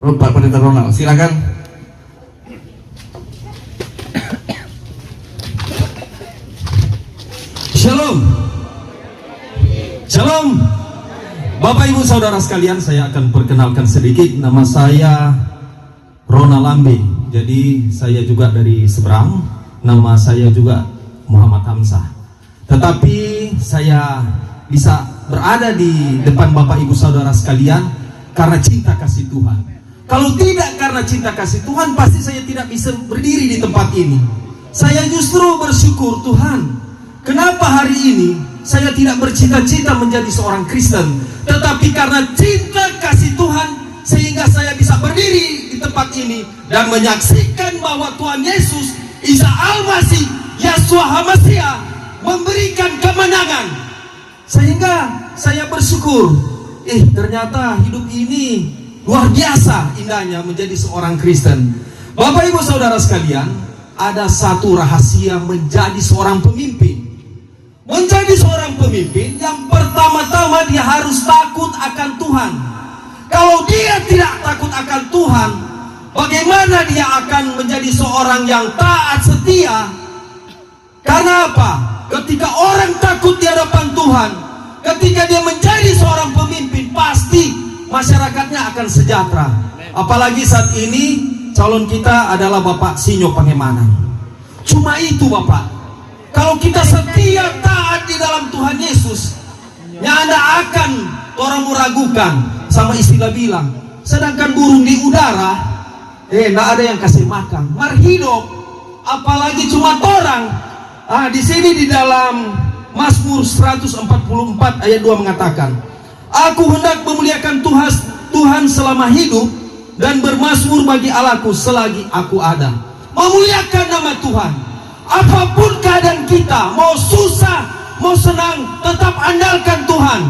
Pak Pendeta Ronald, silakan. Shalom. Shalom. Bapak Ibu Saudara sekalian, saya akan perkenalkan sedikit. Nama saya Ronald Lambe. Jadi saya juga dari seberang. Nama saya juga Muhammad Hamzah. Tetapi saya bisa berada di depan Bapak Ibu Saudara sekalian karena cinta kasih Tuhan. Kalau tidak karena cinta kasih Tuhan, pasti saya tidak bisa berdiri di tempat ini. Saya justru bersyukur, Tuhan, kenapa hari ini saya tidak bercita-cita menjadi seorang Kristen, tetapi karena cinta kasih Tuhan sehingga saya bisa berdiri di tempat ini dan menyaksikan bahwa Tuhan Yesus, Isa Al-Masih, Yeshua HaMashiach memberikan kemenangan. Sehingga saya bersyukur, ternyata hidup ini luar biasa indahnya menjadi seorang Kristen. Bapak Ibu Saudara sekalian, ada satu rahasia menjadi seorang pemimpin. Menjadi seorang pemimpin, yang pertama-tama dia harus takut akan Tuhan. Kalau dia tidak takut akan Tuhan, bagaimana dia akan menjadi seorang yang taat setia? Karena apa? Ketika orang takut di hadapan Tuhan, ketika dia menjadi seorang pemimpin, pasti masyarakatnya akan sejahtera. Apalagi saat ini calon kita adalah Bapak Sinyo Pangemanan. Cuma itu Bapak, kalau kita setia taat di dalam Tuhan Yesus, yang Anda akan orang meragukan. Sama istilah bilang, sedangkan burung di udara tidak ada yang kasih makan. Mari hidup, apalagi cuma orang. Di sini di dalam Mazmur 144 ayat 2 mengatakan, aku hendak memuliakan Tuhan selama hidup dan bermazmur bagi Allahku selagi aku ada. Memuliakan nama Tuhan. Apapun keadaan kita, mau susah, mau senang, tetap andalkan Tuhan.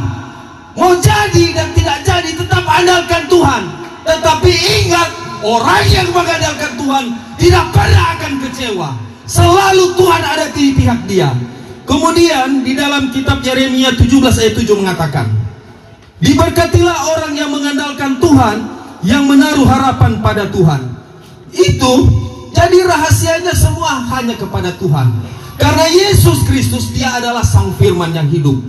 Mau jadi dan tidak jadi, tetap andalkan Tuhan. Tetapi ingat, orang yang mengandalkan Tuhan tidak pernah akan kecewa. Selalu Tuhan ada di pihak dia. Kemudian di dalam kitab Yeremia 17 ayat 7 mengatakan, diberkatilah orang yang mengandalkan Tuhan, yang menaruh harapan pada Tuhan. Itu jadi rahasianya semua hanya kepada Tuhan. Karena Yesus Kristus, dia adalah Sang Firman yang hidup.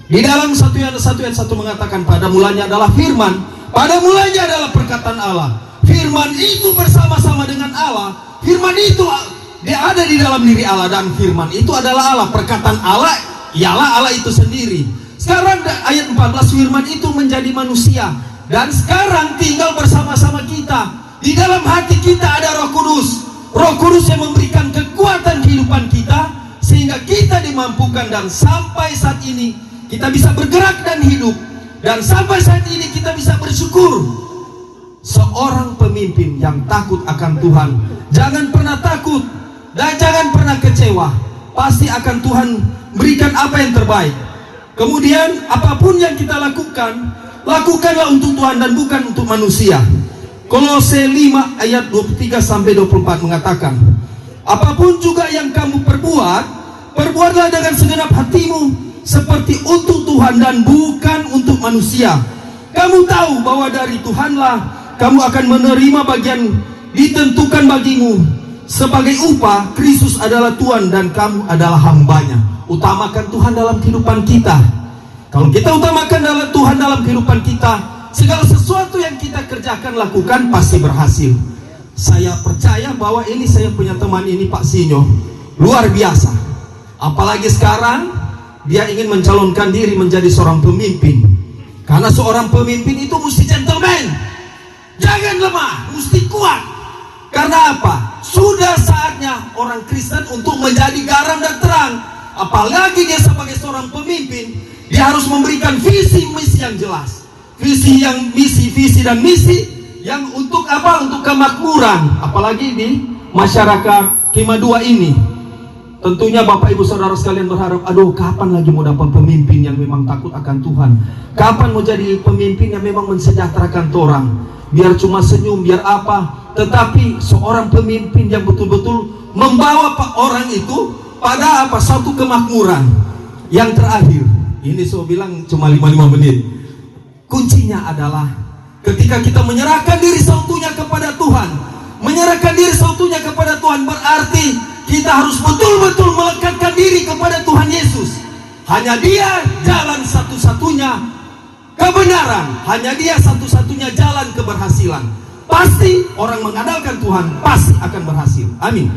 Di dalam 1 Yohanes 1 ayat 1 mengatakan, pada mulanya adalah Firman, pada mulanya adalah perkataan Allah. Firman itu bersama-sama dengan Allah. Firman itu dia ada di dalam diri Allah, dan Firman itu adalah Allah. Perkataan Allah ialah Allah itu sendiri. Sekarang ayat 14, Firman itu menjadi manusia dan sekarang tinggal bersama-sama kita. Di dalam hati kita ada Roh Kudus. Roh Kudus yang memberikan kekuatan kehidupan kita sehingga kita dimampukan, dan sampai saat ini kita bisa bergerak dan hidup, dan sampai saat ini kita bisa bersyukur. Seorang pemimpin yang takut akan Tuhan, jangan pernah takut dan jangan pernah kecewa. Pasti akan Tuhan berikan apa yang terbaik. Kemudian apapun yang kita lakukan, lakukanlah untuk Tuhan dan bukan untuk manusia. Kolose 5 ayat 23-24 mengatakan, apapun juga yang kamu perbuat, perbuatlah dengan segenap hatimu seperti untuk Tuhan dan bukan untuk manusia. Kamu tahu bahwa dari Tuhanlah kamu akan menerima bagian ditentukan bagimu. Sebagai upah, Kristus adalah Tuhan dan kamu adalah hambanya. Utamakan Tuhan dalam kehidupan kita. Kalau kita utamakan Tuhan dalam kehidupan kita, segala sesuatu yang kita kerjakan, lakukan, pasti berhasil. Saya percaya bahwa ini, saya punya teman ini, Pak Sinyo, luar biasa. Apalagi sekarang dia ingin mencalonkan diri menjadi seorang pemimpin. Karena seorang pemimpin itu mesti gentleman, jangan lemah, mesti kuat. Karena apa? Sudah saatnya orang Kristen untuk menjadi garam dan terang. Apalagi dia sebagai seorang pemimpin, dia harus memberikan visi misi yang jelas. Visi dan misi yang untuk apa? Untuk kemakmuran. Apalagi di masyarakat Kema 2 ini. Tentunya Bapak Ibu Saudara sekalian berharap, aduh, kapan lagi mau dapat pemimpin yang memang takut akan Tuhan? Kapan mau jadi pemimpin yang memang mensejahterakan orang? Biar cuma senyum, biar apa? Tetapi seorang pemimpin yang betul-betul membawa orang itu pada apa? Satu kemakmuran. Yang terakhir, ini saya bilang cuma 5 menit. Kuncinya adalah ketika kita menyerahkan diri berarti kita harus betul-betul melekatkan diri kepada Tuhan Yesus. Hanya Dia jalan satu-satunya kebenaran, hanya Dia satu-satunya jalan keberhasilan. Pasti orang mengandalkan Tuhan pasti akan berhasil. Amin.